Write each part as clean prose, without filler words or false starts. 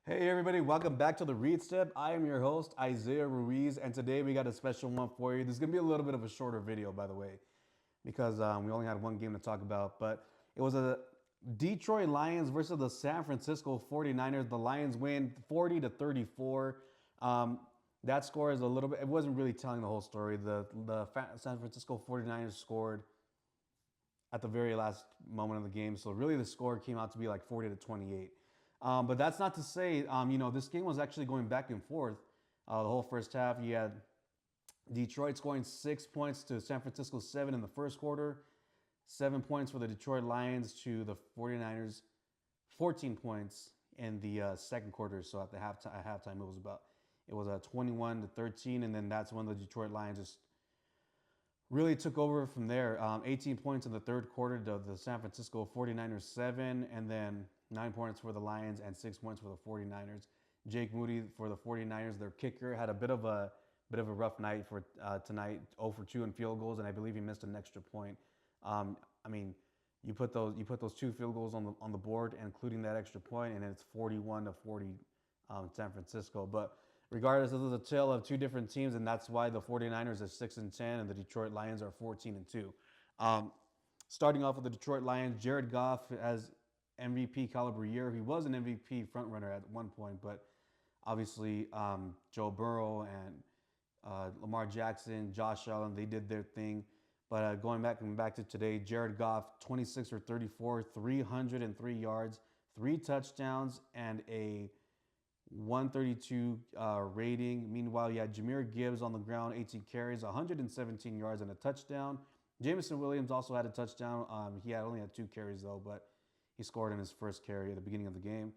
Hey everybody, welcome back to the Read Step. I am your host, Isaiah Ruiz, and today we got a special one for you. This is going to be a little bit of a shorter video, by the way, because we only had one game to talk about, but it was a Detroit Lions versus the San Francisco 49ers. The Lions win 40 to 34. That score is a little bit, it wasn't really telling the whole story. The San Francisco 49ers scored at the very last moment of the game. So really, the score came out to be like 40 to 28. But that's not to say, this game was actually going back and forth. The whole first half, you had Detroit scoring 6 points to San Francisco 7 in the first quarter, 7 points for the Detroit Lions to the 49ers, 14 points in the second quarter. So at halftime, it was 21 to 13, and then that's when the Detroit Lions just really took over from there. 18 points in the third quarter to the San Francisco 49ers 7, and then 9 points for the Lions and 6 points for the 49ers. Jake Moody for the 49ers, their kicker, had a bit of a rough night for tonight. 0 for 2 in field goals, and I believe he missed an extra point. I mean, you put those two field goals on the board, including that extra point, and it's 41 to 40 San Francisco. But regardless, this is a tale of two different teams, and that's why the 49ers are 6-10 and the Detroit Lions are 14-2. Um, Starting off with the Detroit Lions, Jared Goff has MVP caliber year. He was an MVP frontrunner at one point, but obviously Joe Burrow and Lamar Jackson, Josh Allen, they did their thing. But going back to today, Jared Goff, 26 for 34, 303 yards, 3 touchdowns, and a 132 rating. Meanwhile, you had Jahmyr Gibbs on the ground, 18 carries, 117 yards, and a touchdown. Jameson Williams also had a touchdown. He only had 2 carries, though, but he scored in his first carry at the beginning of the game.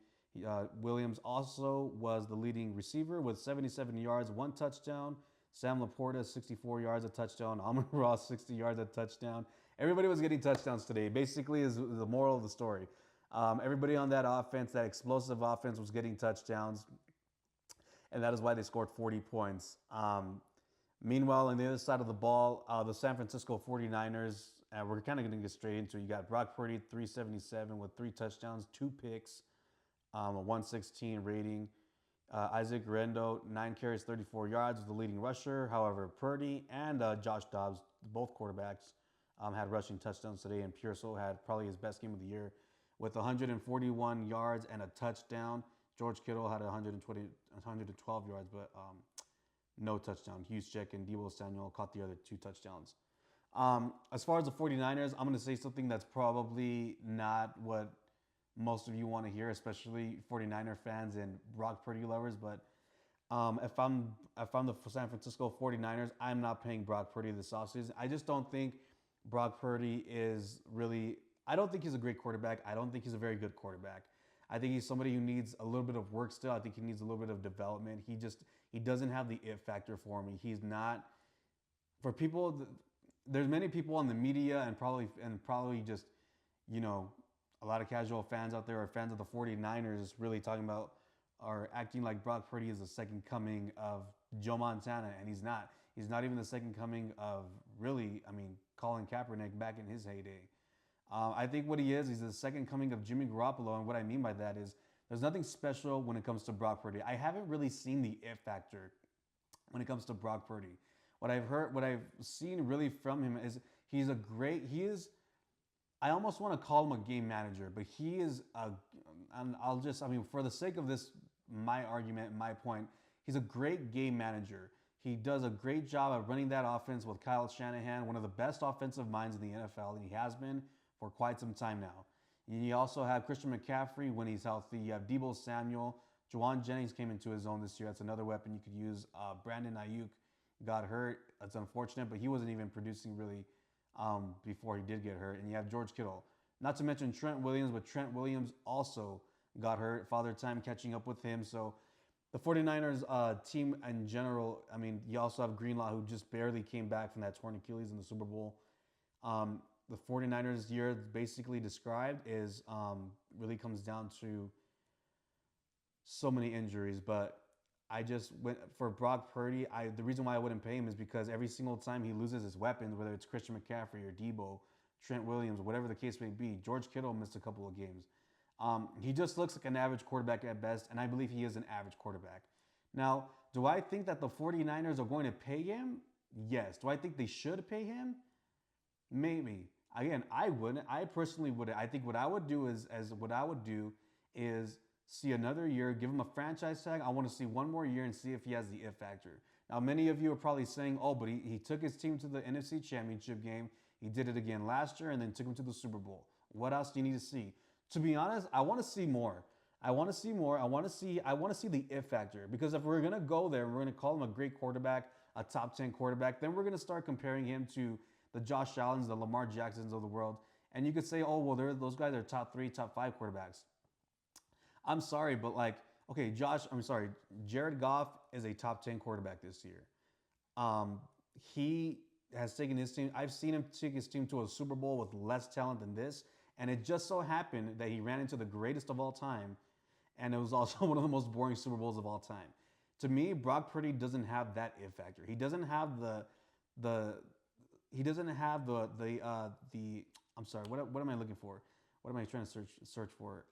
Williams also was the leading receiver with 77 yards, 1 touchdown. Sam Laporta, 64 yards, a touchdown. Amon Ross, 60 yards, a touchdown. Everybody was getting touchdowns today. Basically, is the moral of the story. Everybody on that offense, that explosive offense, was getting touchdowns, and that is why they scored 40 points. Meanwhile, on the other side of the ball, the San Francisco 49ers, we're kind of going to get straight into it. You got Brock Purdy, 377 with 3 touchdowns, 2 picks, a 116 rating. Isaac Rendo, 9 carries, 34 yards, was the leading rusher. However, Purdy and Josh Dobbs, both quarterbacks, had rushing touchdowns today, and Pearso had probably his best game of the year with 141 yards and a touchdown. George Kittle had 112 yards, but no touchdown. Juszczyk and Deebo Samuel caught the other 2 touchdowns. As far as the 49ers, I'm going to say something that's probably not what most of you want to hear, especially 49er fans and Brock Purdy lovers. But if I'm the San Francisco 49ers, I'm not paying Brock Purdy this offseason. I just don't think Brock Purdy is really, I don't think he's a great quarterback. I don't think he's a very good quarterback. I think he's somebody who needs a little bit of work still. I think he needs a little bit of development. He doesn't have the it factor for me. He's not, for people, there's many people on the media and probably just, you know, a lot of casual fans out there are fans of the 49ers really talking about or acting like Brock Purdy is the second coming of Joe Montana, and he's not. He's not even the second coming of really, Colin Kaepernick back in his heyday. I think what he is, he's the second coming of Jimmy Garoppolo, and what I mean by that is there's nothing special when it comes to Brock Purdy. I haven't really seen the it factor when it comes to Brock Purdy. What I've seen really from him is he is, I almost want to call him a game manager, but he is and for the sake of this, my argument, my point, he's a great game manager. He does a great job of running that offense with Kyle Shanahan, one of the best offensive minds in the NFL, and he has been for quite some time now. And you also have Christian McCaffrey when he's healthy. You have Deebo Samuel. Juwan Jennings came into his own this year. That's another weapon you could use. Brandon Ayuk got hurt. That's unfortunate, but he wasn't even producing really before he did get hurt. And you have George Kittle. Not to mention Trent Williams, but Trent Williams also got hurt. Father Time catching up with him. So the 49ers team in general, you also have Greenlaw, who just barely came back from that torn Achilles in the Super Bowl. The 49ers year basically described is really comes down to so many injuries, but I just went for Brock Purdy. The reason why I wouldn't pay him is because every single time he loses his weapons, whether it's Christian McCaffrey or Deebo, Trent Williams, whatever the case may be, George Kittle missed a couple of games. He just looks like an average quarterback at best, and I believe he is an average quarterback. Now, do I think that the 49ers are going to pay him? Yes. Do I think they should pay him? Maybe. Again, I wouldn't. I personally wouldn't. I think what I would do is see another year, give him a franchise tag. I want to see one more year and see if he has the it factor. Now, many of you are probably saying, oh, but he took his team to the NFC Championship game. He did it again last year and then took him to the Super Bowl. What else do you need to see? To be honest, I want to see more. I want to see more. I want to see the it factor, because if we're going to go there, we're going to call him a great quarterback, a top 10 quarterback, then we're going to start comparing him to the Josh Allens, the Lamar Jacksons of the world. And you could say, oh, well, those guys are top 3, top 5 quarterbacks. I'm sorry, but okay, Jared Goff is a top 10 quarterback this year. He has taken his team, I've seen him take his team to a Super Bowl with less talent than this. And it just so happened that he ran into the greatest of all time. And it was also one of the most boring Super Bowls of all time. To me, Brock Purdy doesn't have that it factor. He doesn't have I'm sorry, what am I looking for? What am I trying to search for?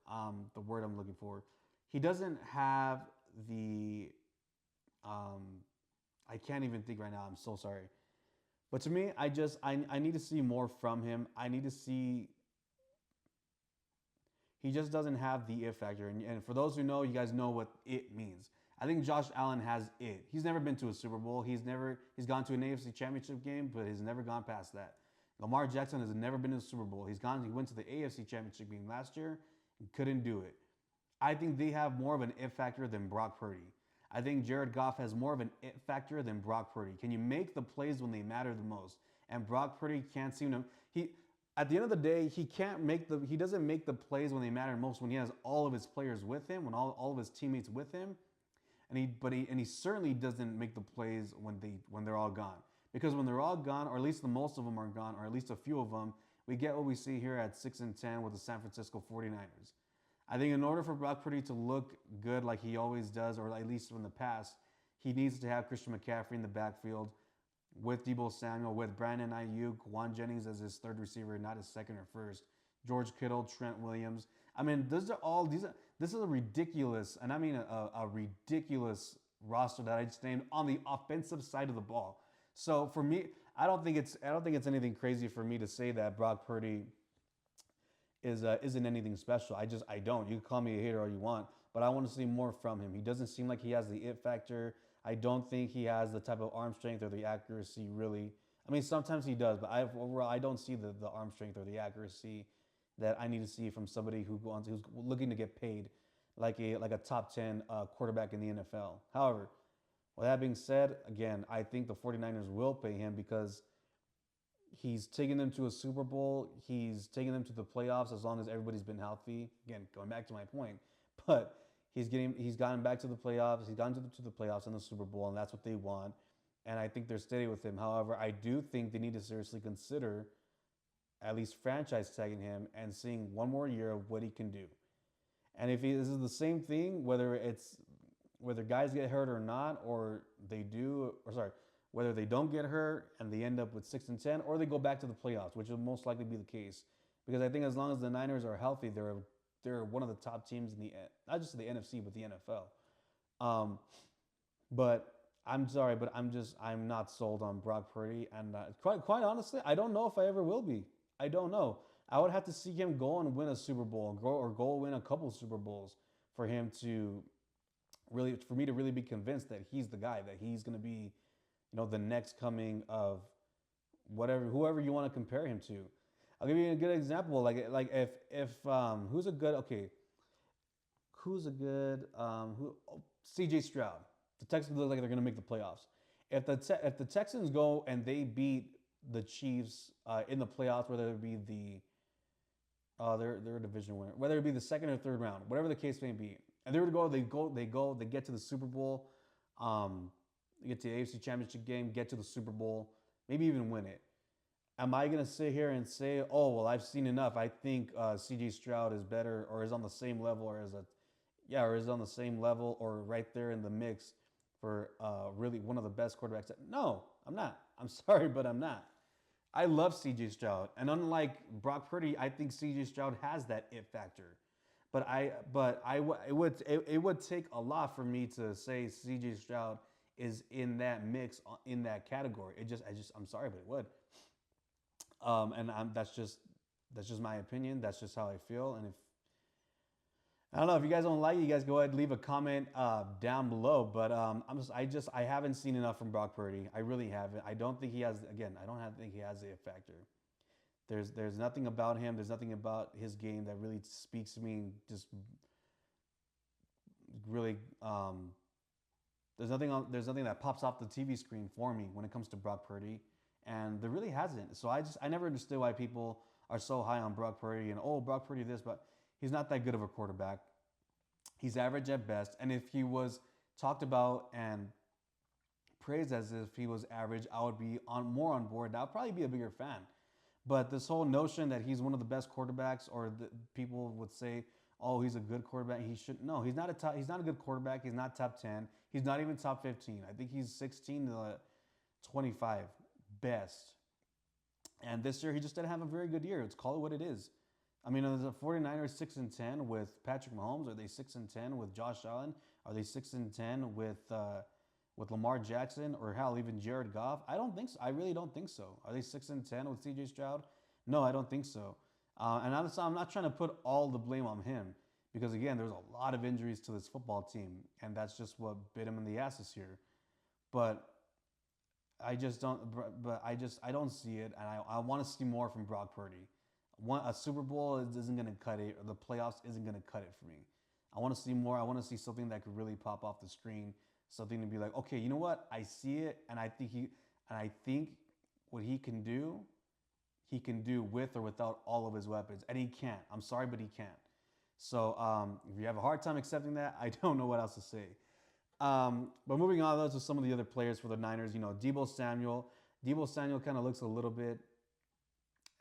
The word I'm looking for. He doesn't have the I can't even think right now. I'm so sorry. But to me, I need to see more from him. I need to see. He just doesn't have the it factor. And for those who know, you guys know what it means. I think Josh Allen has it. He's never been to a Super Bowl. He's gone to an AFC Championship game, but he's never gone past that. Lamar Jackson has never been to the Super Bowl. He went to the AFC Championship game last year and couldn't do it. I think they have more of an it factor than Brock Purdy. I think Jared Goff has more of an it factor than Brock Purdy. Can you make the plays when they matter the most? And Brock Purdy can't seem to. At the end of the day, he doesn't make the plays when they matter most when he has all of his players with him, when all of his teammates with him, and he certainly doesn't make the plays when they're all gone. Because when they're all gone, or at least the most of them are gone, or at least a few of them, we get what we see here at 6-10 with the San Francisco 49ers. I think in order for Brock Purdy to look good like he always does, or at least in the past, he needs to have Christian McCaffrey in the backfield with Deebo Samuel, with Brandon Ayuk, Juan Jennings as his third receiver, not his second or first, George Kittle, Trent Williams. I mean, this is a ridiculous, and I mean a ridiculous roster that I just named on the offensive side of the ball. So for me, I don't think it's anything crazy for me to say that Brock Purdy isn't anything special. I don't. You can call me a hater all you want, but I want to see more from him. He doesn't seem like he has the it factor. I don't think he has the type of arm strength or the accuracy, really. I mean, sometimes he does, but overall, I don't see the arm strength or the accuracy that I need to see from somebody who's looking to get paid like a top 10 quarterback in the NFL. However, with that being said, again, I think the 49ers will pay him because he's taken them to a Super Bowl. He's taken them to the playoffs as long as everybody's been healthy. Again, going back to my point, but he's gotten back to the playoffs. He's gotten to the playoffs and the Super Bowl, and that's what they want. And I think they're steady with him. However, I do think they need to seriously consider at least franchise tagging him and seeing one more year of what he can do. And if this is the same thing, whether guys get hurt or not, whether they don't get hurt and they end up with 6-10, or they go back to the playoffs, which will most likely be the case. Because I think as long as the Niners are healthy, they're one of the top teams in not just the NFC, but the NFL. But I'm sorry, but I'm not sold on Brock Purdy, and quite honestly, I don't know if I ever will be. I don't know. I would have to see him go and win a Super Bowl, or go win a couple Super Bowls for me to really be convinced that he's the guy, that he's going to be, the next coming of whoever you want to compare him to. I'll give you a good example. Like if CJ Stroud. The Texans look like they're going to make the playoffs. If the Texans go and they beat the Chiefs in the playoffs, whether it be they're a division winner, whether it be the second or third round, whatever the case may be, and they get to the Super Bowl, they get to the AFC Championship game, get to the Super Bowl, maybe even win it. Am I going to sit here and say, oh, well, I've seen enough. I think C.J. Stroud is better, or is on the same level, or is on the same level, or right there in the mix for really one of the best quarterbacks? No, I'm not. I'm sorry, but I'm not. I love C.J. Stroud. And unlike Brock Purdy, I think C.J. Stroud has that it factor. It would take a lot for me to say C.J. Stroud is in that mix in that category. I'm sorry, but it would. That's just my opinion. That's just how I feel. And if I don't know if you guys don't like it, you guys go ahead and leave a comment down below. But I haven't seen enough from Brock Purdy. I really haven't. I don't think he has. Again, I don't think he has the It factor. There's nothing about him. There's nothing about his game that really speaks to me. And just really, there's nothing that pops off the TV screen for me when it comes to Brock Purdy, and there really hasn't. So I never understood why people are so high on Brock Purdy and Brock Purdy this, but he's not that good of a quarterback. He's average at best, and if he was talked about and praised as if he was average, I would be more on board. I'd probably be a bigger fan. But this whole notion that he's one of the best quarterbacks, or people would say, "Oh, he's a good quarterback." He should no. He's not a good quarterback. He's not top 10. He's not even top 15. I think he's 16 to 25 best. And this year he just didn't have a very good year. Let's call it what it is. I mean, are the 49ers 6-10 with Patrick Mahomes? Are they 6-10 with Josh Allen? Are they 6-10 with Lamar Jackson, or hell, even Jared Goff? I don't think so. I really don't think so. Are they 6-10 with C.J. Stroud? No, I don't think so. And I'm not trying to put all the blame on him, because again, there's a lot of injuries to this football team, and that's just what bit him in the ass this year. But I don't see it, and I want to see more from Brock Purdy. A Super Bowl isn't going to cut it, or the playoffs isn't going to cut it for me. I want to see more. I want to see something that could really pop off the screen. Something to be like, okay, you know what? I see it, and I think what he can do with or without all of his weapons, and he can't. I'm sorry, but he can't. So if you have a hard time accepting that, I don't know what else to say. But moving on, those are some of the other players for the Niners. You know, Deebo Samuel. Deebo Samuel kind of looks a little bit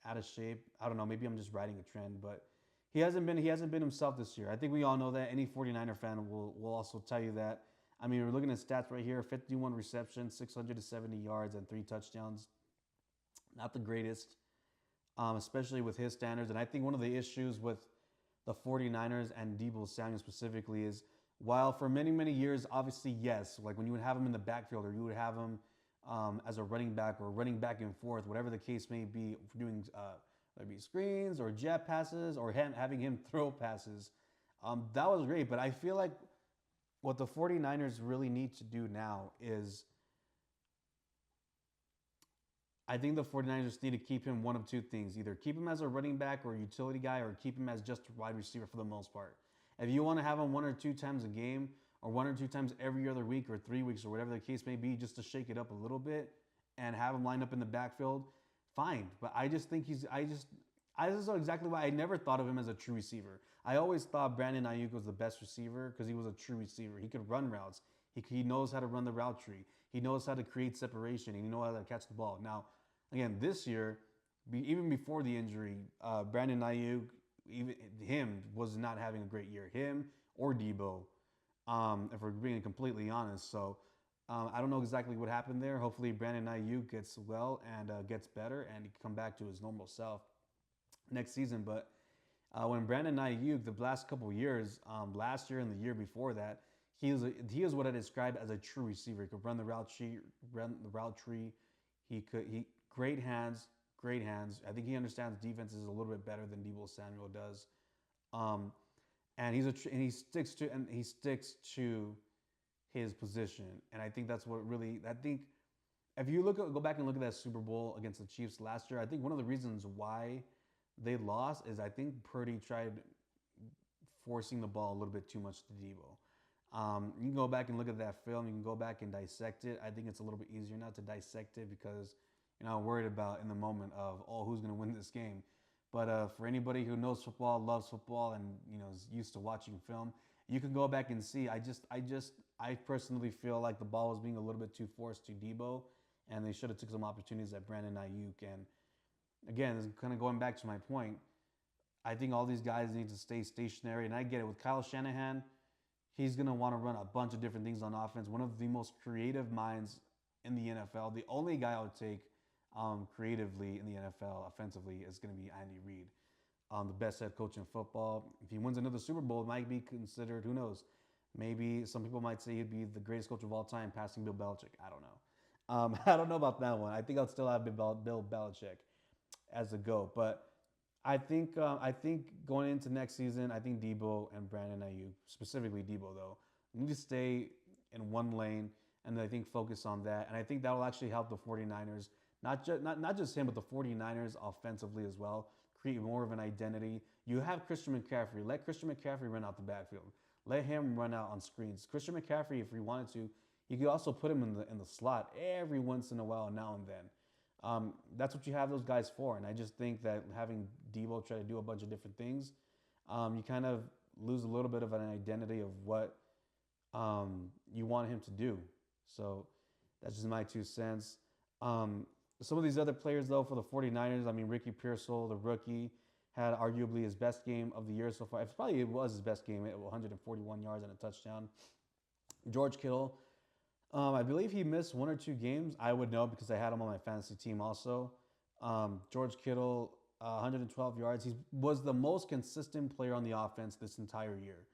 out of shape. I don't know. Maybe I'm just riding a trend, but he hasn't been himself this year. I think we all know that. Any 49er fan will also tell you that. I mean, we're looking at stats right here: 51 receptions, 670 yards, and 3 touchdowns. Not the greatest, especially with his standards. And I think one of the issues with the 49ers and Deebo Samuel specifically is, while for many, many years, obviously, yes, like when you would have him in the backfield, or you would have him as a running back, or running back and forth, whatever the case may be, doing maybe screens or jet passes, or having him throw passes, that was great. But I feel like what the 49ers really need to do now is, I think the 49ers need to keep him one of two things. Either keep him as a running back or a utility guy, or keep him as just a wide receiver for the most part. If you want to have him 1 or 2 times a game, or 1 or 2 times every other week, or 3 weeks, or whatever the case may be, just to shake it up a little bit and have him lined up in the backfield, fine. But I just think this is exactly why I never thought of him as a true receiver. I always thought Brandon Ayuk was the best receiver because he was a true receiver. He could run routes. He knows how to run the route tree. He knows how to create separation, and he knows how to catch the ball. Now, again, this year, even before the injury, Brandon Ayuk, even him, was not having a great year. Him or Deebo, if we're being completely honest. So I don't know exactly what happened there. Hopefully Brandon Ayuk gets well and gets better, and he can come back to his normal self next season. But when Brandon Ayuk, the last couple of years, last year and the year before that, he is what I described as a true receiver. He could run the route tree. He great hands. I think he understands defenses a little bit better than Deebo Samuel does. And he sticks to his position. And I think that's what really, I think if you go back and look at that Super Bowl against the Chiefs last year, I think one of the reasons why they lost is I think Purdy tried forcing the ball a little bit too much to Deebo. You can go back and look at that film. You can go back and dissect it. I think it's a little bit easier now to dissect it because you're not worried about in the moment of, who's going to win this game. But for anybody who knows football, loves football, and is used to watching film, you can go back and see. I personally feel like the ball was being a little bit too forced to Deebo, and they should have took some opportunities at Brandon Ayuk. And again, this is kind of going back to my point. I think all these guys need to stay stationary, and I get it. With Kyle Shanahan, he's going to want to run a bunch of different things on offense. One of the most creative minds in the NFL. The only guy I would take creatively in the NFL offensively is going to be Andy Reid. the best head coach in football. If he wins another Super Bowl, it might be considered, who knows? Maybe some people might say he'd be the greatest coach of all time, passing Bill Belichick. I don't know. I don't know about that one. I think I'll still have Bill Belichick as the GOAT. But I think going into next season, I think Debo and Brandon Ayuk, specifically Debo though, need to stay in one lane and I think focus on that. And I think that will actually help the 49ers, not just him, but the 49ers offensively as well, create more of an identity. You have Christian McCaffrey. Let Christian McCaffrey run out the backfield. Let him run out on screens. Christian McCaffrey, if he wanted to, you could also put him in the slot every once in a while, now and then. That's what you have those guys for. And I just think that having Debo try to do a bunch of different things, you kind of lose a little bit of an identity of what you want him to do. So that's just my 2 cents. Some of these other players, though, for the 49ers, I mean, Ricky Pearsall, the rookie, had arguably his best game of the year so far. It was his best game at 141 yards and a touchdown. George Kittle, I believe he missed 1 or 2 games. I would know because I had him on my fantasy team also. George Kittle, 112 yards. He was the most consistent player on the offense this entire year.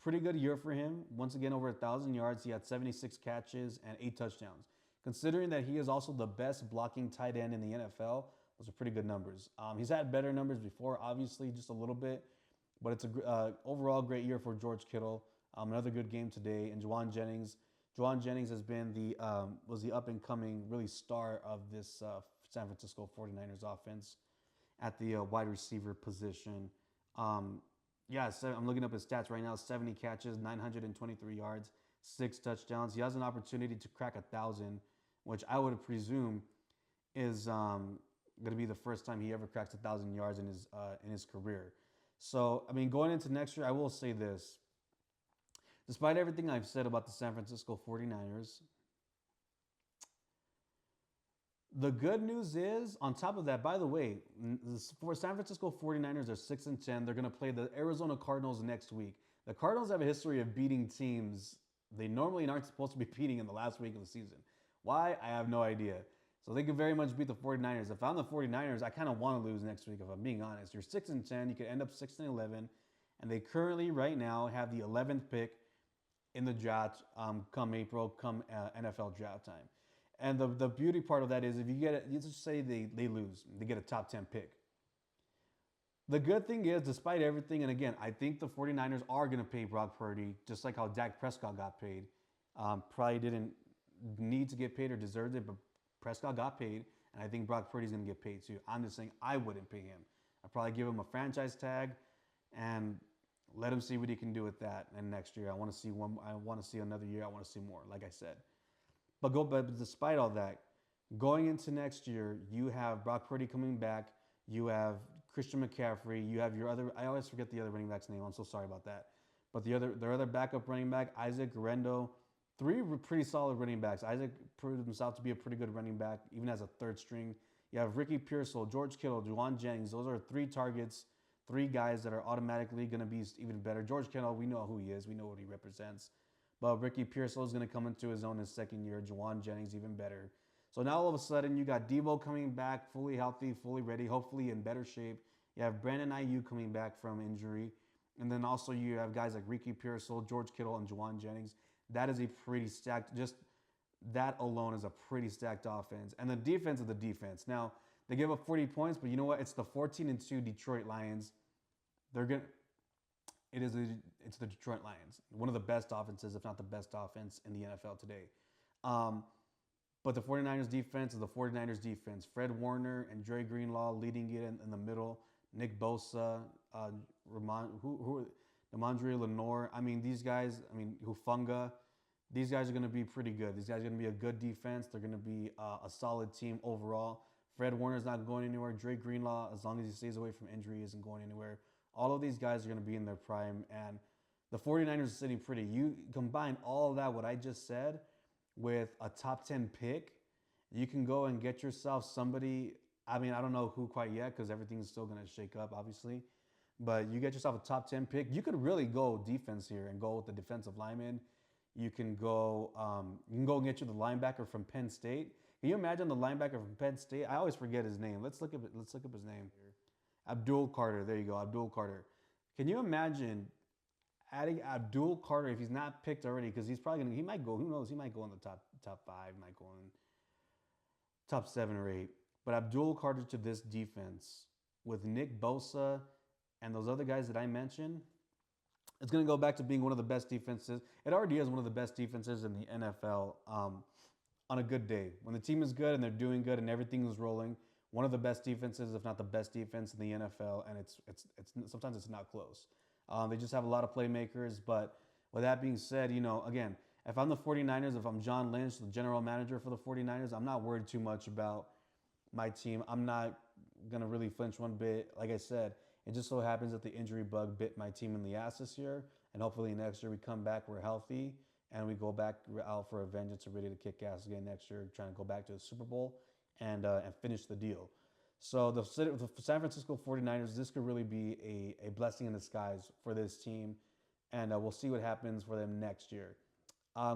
Pretty good year for him. Once again, over 1,000 yards. He had 76 catches and 8 touchdowns. Considering that he is also the best blocking tight end in the NFL, those are pretty good numbers. He's had better numbers before, obviously, just a little bit. But it's a overall great year for George Kittle. Another good game today. And Juwan Jennings has been was the up-and-coming really star of this San Francisco 49ers offense at the wide receiver position. I'm looking up his stats right now. 70 catches, 923 yards, 6 touchdowns. He has an opportunity to crack 1,000, which I would presume is going to be the first time he ever cracks 1,000 yards in his career. So, I mean, going into next year, I will say this. Despite everything I've said about the San Francisco 49ers, the good news is, on top of that, by the way, for San Francisco 49ers are 6-10. They're going to play the Arizona Cardinals next week. The Cardinals have a history of beating teams they normally aren't supposed to be beating in the last week of the season. Why? I have no idea. So they could very much beat the 49ers. If I'm the 49ers, I kind of want to lose next week, if I'm being honest. You're 6-10. You could end up 6-11. And they currently, right now, have the 11th pick in the draft come April, come NFL draft time. And the beauty part of that is if you get it, you just say they lose. They get a top 10 pick. The good thing is, despite everything, and again, I think the 49ers are going to pay Brock Purdy, just like how Dak Prescott got paid. Probably didn't need to get paid or deserved it, but Prescott got paid, and I think Brock Purdy's going to get paid too. I'm just saying I wouldn't pay him. I'd probably give him a franchise tag and let him see what he can do with that. And next year, I want to see another year. I want to see more, like I said. But despite all that, going into next year, you have Brock Purdy coming back. You have Christian McCaffrey. You have your other. I always forget the other running back's name. I'm so sorry about that. But their other backup running back, Isaac Guerrero. 3 pretty solid running backs. Isaac proved himself to be a pretty good running back, even as a third string. You have Ricky Pearsall, George Kittle, Juwan Jennings. Those are 3 targets, 3 guys that are automatically going to be even better. George Kittle, we know who he is. We know what he represents. But Ricky Pearsall is going to come into his own his second year. Juwan Jennings even better. So now all of a sudden you got Debo coming back, fully healthy, fully ready, hopefully in better shape. You have Brandon Ayuk coming back from injury. And then also you have guys like Ricky Pearsall, George Kittle, and Juwan Jennings. That is a pretty stacked, just that alone is a pretty stacked offense. And the defense is the defense. Now, they give up 40 points, but you know what? It's the 14-2 Detroit Lions. It's the Detroit Lions. One of the best offenses, if not the best offense in the NFL today. But the 49ers defense is the 49ers defense. Fred Warner and Dre Greenlaw leading it in the middle. Nick Bosa, Ramondre Lenore. I mean, these guys, Hufunga, these guys are going to be pretty good. These guys are going to be a good defense. They're going to be a solid team overall. Fred Warner's not going anywhere. Dre Greenlaw, as long as he stays away from injury, isn't going anywhere. All of these guys are going to be in their prime. And the 49ers are sitting pretty. You combine all of that, what I just said, with a top 10 pick, you can go and get yourself somebody. I don't know who quite yet because everything's still going to shake up, obviously. But you get yourself a top 10 pick. You could really go defense here and go with the defensive lineman. You can go and get you the linebacker from Penn State. Can you imagine the linebacker from Penn State? I always forget his name. Let's look up his name here. Abdul Carter. There you go, Abdul Carter. Can you imagine adding Abdul Carter if he's not picked already? Because he's probably gonna. He might go. Who knows? He might go in the top five. Might go in top 7 or 8. But Abdul Carter to this defense with Nick Bosa and those other guys that I mentioned, it's going to go back to being one of the best defenses. It already is one of the best defenses in the NFL on a good day. When the team is good and they're doing good and everything is rolling, one of the best defenses, if not the best defense in the NFL, and it's sometimes it's not close. They just have a lot of playmakers. But with that being said, again, if I'm the 49ers, if I'm John Lynch, the general manager for the 49ers, I'm not worried too much about my team. I'm not going to really flinch one bit. Like I said, it just so happens that the injury bug bit my team in the ass this year. And hopefully next year we come back, we're healthy, and we go back out for a vengeance and ready to kick ass again next year, trying to go back to the Super Bowl and finish the deal. So the San Francisco 49ers, this could really be a blessing in disguise for this team. And we'll see what happens for them next year.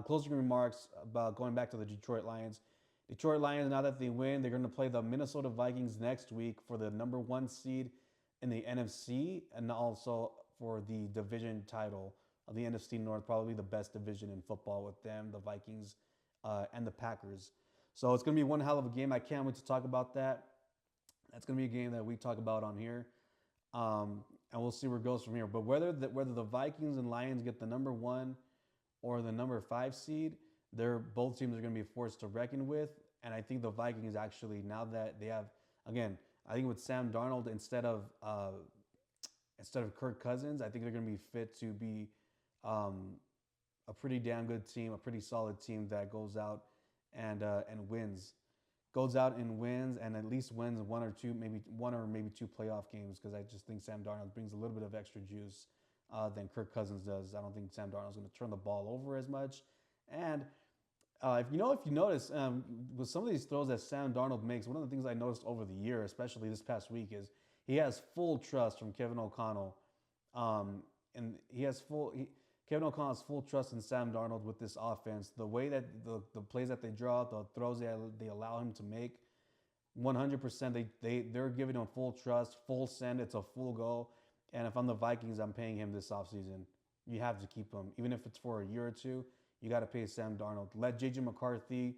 Closing remarks about going back to the Detroit Lions. Detroit Lions, now that they win, they're going to play the Minnesota Vikings next week for the #1 seed in the NFC and also for the division title of the NFC North, probably the best division in football with them, the Vikings and the Packers. So it's going to be one hell of a game. I can't wait to talk about that. That's going to be a game that we talk about on here. And we'll see where it goes from here. But whether the Vikings and Lions get the #1 or the #5 seed, both teams are going to be forced to reckon with. And I think the Vikings actually, now that they have, again, I think with Sam Darnold instead of Kirk Cousins, I think they're going to be fit to be a pretty damn good team, a pretty solid team that goes out and wins. Goes out and wins, and at least wins one or maybe two playoff games, because I just think Sam Darnold brings a little bit of extra juice than Kirk Cousins does. I don't think Sam Darnold's going to turn the ball over as much. And if you notice, with some of these throws that Sam Darnold makes, one of the things I noticed over the year, especially this past week, is he has full trust from Kevin O'Connell, and Kevin O'Connell has full trust in Sam Darnold with this offense. The way that the plays that they draw, the throws they allow him to make, 100%, they're giving him full trust, full send. It's a full go. And if I'm the Vikings, I'm paying him this offseason. You have to keep him, even if it's for a year or two. You got to pay Sam Darnold. Let J.J. McCarthy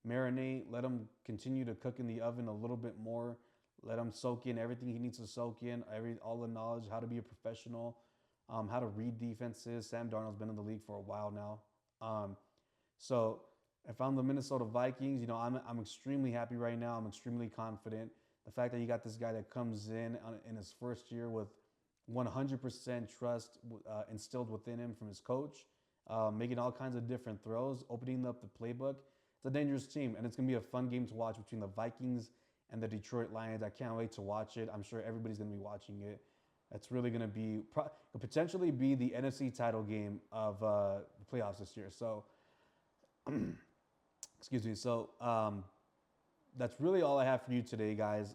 marinate. Let him continue to cook in the oven a little bit more. Let him soak in everything he needs to soak in, all the knowledge, how to be a professional, how to read defenses. Sam Darnold's been in the league for a while now. So if I'm the Minnesota Vikings, I'm extremely happy right now. I'm extremely confident. The fact that you got this guy that comes in his first year with 100% trust instilled within him from his coach, making all kinds of different throws, opening up the playbook. It's a dangerous team, and it's going to be a fun game to watch between the Vikings and the Detroit Lions. I can't wait to watch it. I'm sure everybody's going to be watching it. It's really going to be could potentially be the NFC title game of the playoffs this year. So, excuse me. So that's really all I have for you today, guys.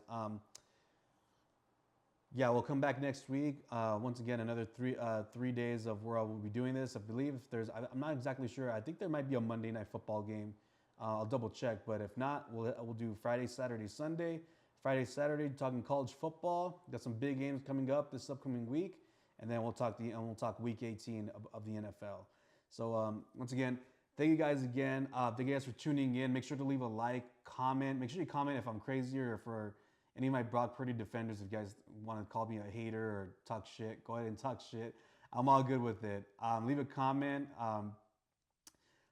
Yeah, we'll come back next week. Once again, another 3 days of where I will be doing this. I believe I'm not exactly sure. I think there might be a Monday Night Football game. I'll double check, but if not, we'll do Friday, Saturday, Sunday. Friday, Saturday, talking college football. Got some big games coming up this upcoming week, and then we'll talk Week 18 of the NFL. So once again, thank you guys again. Thank you guys for tuning in. Make sure to leave a like, comment. Make sure you comment if I'm crazy or for any of my Brock Purdy defenders. If you guys want to call me a hater or talk shit, go ahead and talk shit. I'm all good with it. Leave a comment.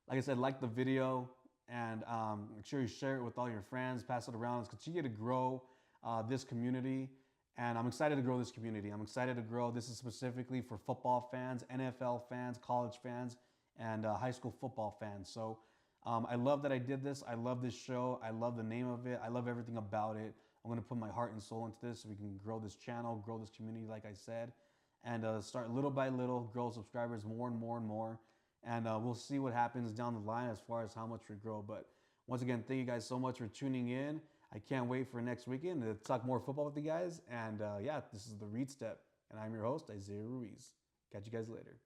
Like I said, like the video. And make sure you share it with all your friends, pass it around. Let's continue to grow this community. And I'm excited to grow this community. I'm excited to grow. This is specifically for football fans, NFL fans, college fans, and high school football fans. So I love that I did this. I love this show. I love the name of it. I love everything about it. I'm going to put my heart and soul into this so we can grow this channel, grow this community, like I said, and start little by little, grow subscribers more and more and more. And we'll see what happens down the line as far as how much we grow. But once again, thank you guys so much for tuning in. I can't wait for next weekend to talk more football with you guys. And yeah, this is The Read Step. And I'm your host, Isaiah Ruiz. Catch you guys later.